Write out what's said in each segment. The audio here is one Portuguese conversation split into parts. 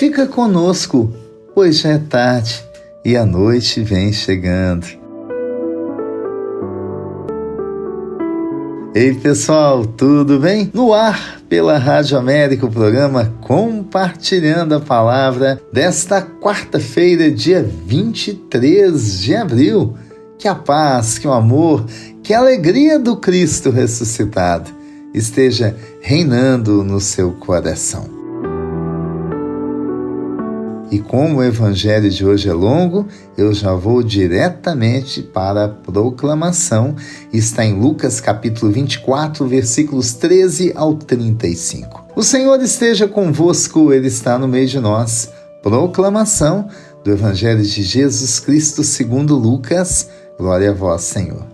Fica conosco, pois já é tarde e a noite vem chegando. Ei pessoal, tudo bem? No ar, pela Rádio América, o programa Compartilhando a Palavra desta quarta-feira, dia 23 de abril. Que a paz, que o amor, que a alegria do Cristo ressuscitado esteja reinando no seu coração. E como o evangelho de hoje é longo, eu já vou diretamente para a proclamação. Está em Lucas capítulo 24, versículos 13 ao 35. O Senhor esteja convosco, Ele está no meio de nós. Proclamação do evangelho de Jesus Cristo segundo Lucas. Glória a vós, Senhor.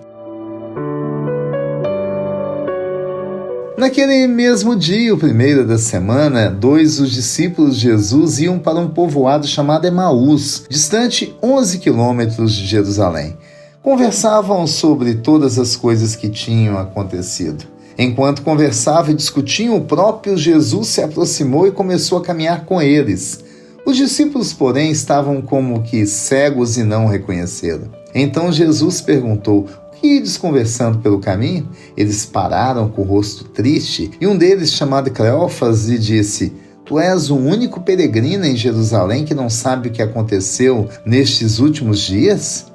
Naquele mesmo dia, o primeiro da semana, dos discípulos de Jesus iam para um povoado chamado Emaús, distante 11 quilômetros de Jerusalém. Conversavam sobre todas as coisas que tinham acontecido. Enquanto conversavam e discutiam, o próprio Jesus se aproximou e começou a caminhar com eles. Os discípulos, porém, estavam como que cegos e não o reconheceram. Então Jesus perguntou: "Que ides conversando pelo caminho?" Eles pararam com o rosto triste, e um deles, chamado Cleófas, lhe disse: "Tu és o único peregrino em Jerusalém que não sabe o que aconteceu nestes últimos dias?"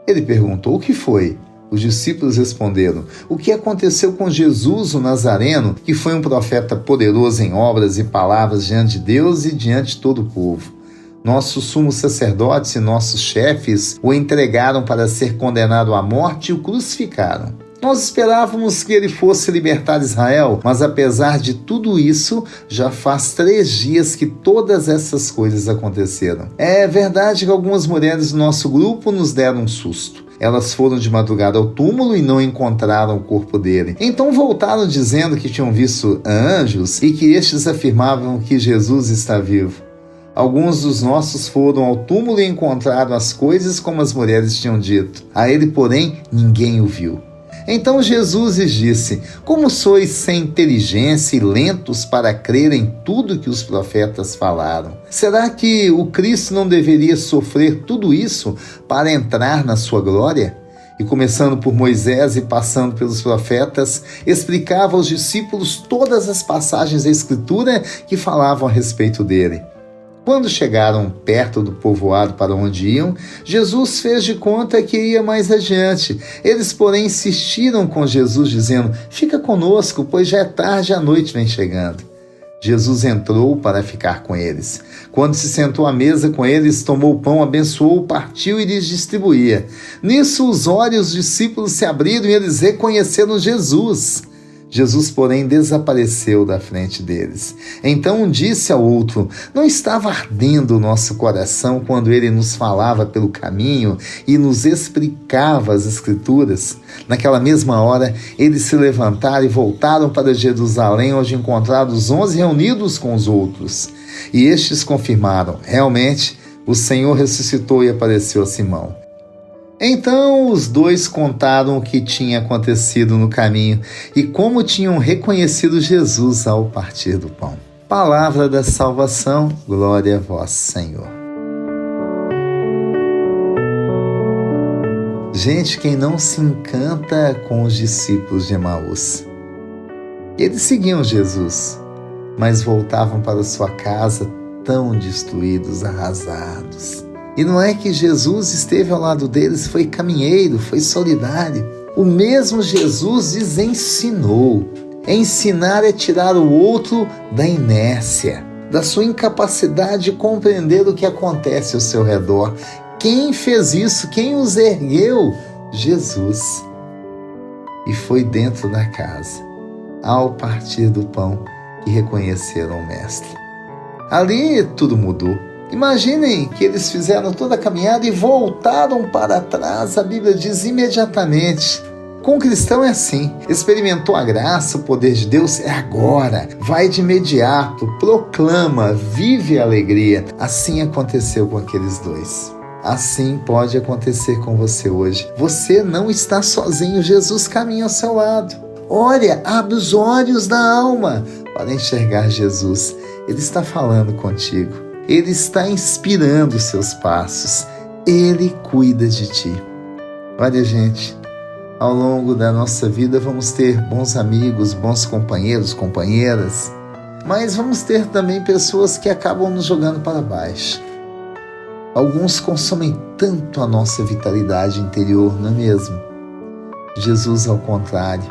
Ele perguntou: "O que foi?" Os discípulos responderam: "O que aconteceu com Jesus, o Nazareno, que foi um profeta poderoso em obras e palavras diante de Deus e diante de todo o povo. Nossos sumos sacerdotes e nossos chefes o entregaram para ser condenado à morte e o crucificaram. Nós esperávamos que ele fosse libertar Israel, mas apesar de tudo isso, já faz 3 dias que todas essas coisas aconteceram. É verdade que algumas mulheres do nosso grupo nos deram um susto. Elas foram de madrugada ao túmulo e não encontraram o corpo dele. Então voltaram dizendo que tinham visto anjos e que estes afirmavam que Jesus está vivo. Alguns dos nossos foram ao túmulo e encontraram as coisas como as mulheres tinham dito. A ele, porém, ninguém o viu." Então Jesus lhes disse: "Como sois sem inteligência e lentos para crer em tudo que os profetas falaram? Será que o Cristo não deveria sofrer tudo isso para entrar na sua glória?" E começando por Moisés e passando pelos profetas, explicava aos discípulos todas as passagens da Escritura que falavam a respeito dele. Quando chegaram perto do povoado para onde iam, Jesus fez de conta que ia mais adiante. Eles, porém, insistiram com Jesus, dizendo: "Fica conosco, pois já é tarde e a noite vem chegando." Jesus entrou para ficar com eles. Quando se sentou à mesa com eles, tomou o pão, abençoou, partiu e lhes distribuía. Nisso os olhos dos discípulos se abriram e eles reconheceram Jesus. Jesus, porém, desapareceu da frente deles. Então um disse ao outro: "Não estava ardendo o nosso coração quando ele nos falava pelo caminho e nos explicava as Escrituras?" Naquela mesma hora, eles se levantaram e voltaram para Jerusalém, onde encontraram os 11 reunidos com os outros. E estes confirmaram: realmente, o Senhor ressuscitou e apareceu a Simão. Então os dois contaram o que tinha acontecido no caminho e como tinham reconhecido Jesus ao partir do pão. Palavra da salvação, glória a vós, Senhor. Gente, quem não se encanta com os discípulos de Emaús? Eles seguiam Jesus, mas voltavam para sua casa tão destruídos, arrasados. E não é que Jesus esteve ao lado deles, foi caminheiro, foi solidário. O mesmo Jesus lhes ensinou. Ensinar é tirar o outro da inércia, da sua incapacidade de compreender o que acontece ao seu redor. Quem fez isso? Quem os ergueu? Jesus. E foi dentro da casa, ao partir do pão, que reconheceram o Mestre. Ali tudo mudou. Imaginem que eles fizeram toda a caminhada e voltaram para trás. A Bíblia diz imediatamente. Com o cristão é assim. Experimentou a graça, o poder de Deus, é agora. Vai de imediato, proclama, vive a alegria. Assim aconteceu com aqueles dois. Assim pode acontecer com você hoje. Você não está sozinho. Jesus caminha ao seu lado. Olha, abre os olhos da alma para enxergar Jesus. Ele está falando contigo. Ele está inspirando os seus passos. Ele cuida de ti. Olha, gente, ao longo da nossa vida vamos ter bons amigos, bons companheiros, companheiras, mas vamos ter também pessoas que acabam nos jogando para baixo. Alguns consomem tanto a nossa vitalidade interior, não é mesmo? Jesus, ao contrário,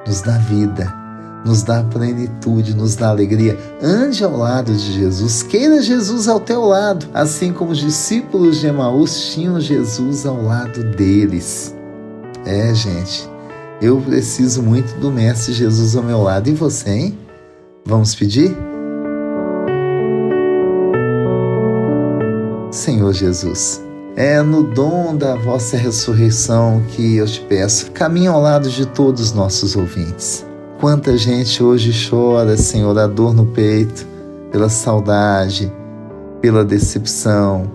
nos dá vida, nos dá plenitude, nos dá alegria. Ande ao lado de Jesus, queira Jesus ao teu lado, assim como os discípulos de Emaús tinham Jesus ao lado deles. Gente, eu preciso muito do Mestre Jesus ao meu lado. E você, hein? Vamos pedir? Senhor Jesus, é no dom da vossa ressurreição que eu te peço, caminha ao lado de todos os nossos ouvintes. Quanta gente hoje chora, Senhor, a dor no peito, pela saudade, pela decepção,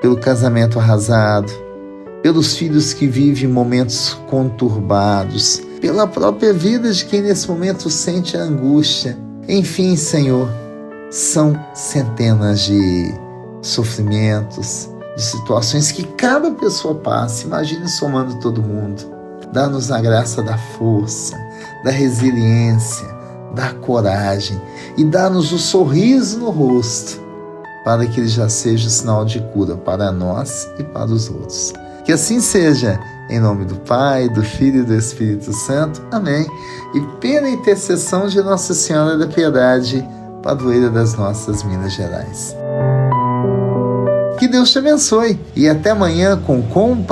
pelo casamento arrasado, pelos filhos que vivem momentos conturbados, pela própria vida de quem nesse momento sente a angústia. Enfim, Senhor, são centenas de sofrimentos, de situações que cada pessoa passa. Imagine somando todo mundo. Dá-nos a graça da força, da resiliência, da coragem e dá-nos o sorriso no rosto, para que ele já seja o sinal de cura para nós e para os outros. Que assim seja, em nome do Pai, do Filho e do Espírito Santo. Amém. E pela intercessão de Nossa Senhora da Piedade, padroeira das nossas Minas Gerais. Que Deus te abençoe e até amanhã com compartilhamento.